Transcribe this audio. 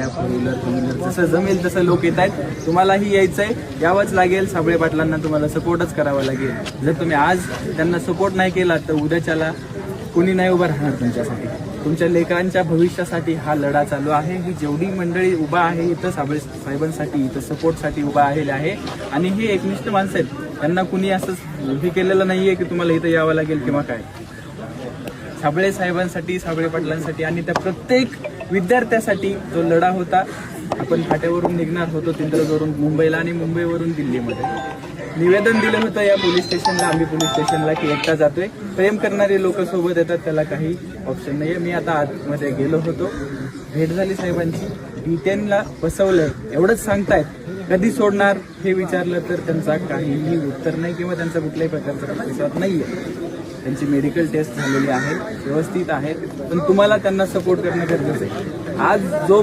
Four wheeler जसं जमेल तसं लोक येत आहेत. तुम्हालाही यायचंय, यावंच लागेल. साबळे पाटलांना तुम्हाला सपोर्टच करावा लागेल. जर तुम्ही आज त्यांना सपोर्ट नाही केला तर उद्याच्याला कोणी नाही उभं राहणार तुमच्यासाठी. तुमच्या लेकरांच्या भविष्यासाठी हा लढा चालू आहे. ही जेवढी मंडळी उभा आहे इथं साबळे साहेबांसाठी, इथं सपोर्टसाठी उभा आहे आणि हे एकनिष्ठ माणसं आहेत. त्यांना कुणी असं हे केलेलं नाहीये की तुम्हाला इथं यावं लागेल किंवा काय. साबळे साहेबांसाठी, साबळे पाटलांसाठी आणि त्या प्रत्येक विद्यार्थ्यासाठी जो लढा होता. आपण फाट्यावरून निघणार होतो तिंद्रजवरून मुंबईला आणि मुंबईवरून दिल्लीमध्ये. निवेदन दिलं होतं या पोलीस स्टेशनला, आम्ही पोलीस स्टेशनला की एकटा जातोय. प्रेम करणारे लोक सोबत येतात, त्याला काही ऑप्शन नाहीये. मी आता आतमध्ये गेलो होतो, भेट झाली साहेबांची. डिटेनला बसवलंय एवढंच सांगतायत. कधी सोडणार हे विचारलं तर त्यांचा काहीही उत्तर नाही किंवा त्यांचा कुठल्याही प्रकारचा प्रतिसाद नाहीये. त्यांची मेडिकल टेस्ट झालेली आहे, व्यवस्थित आहेत, पण तुम्हाला त्यांना सपोर्ट करणं गरजेचं आहे. आज जो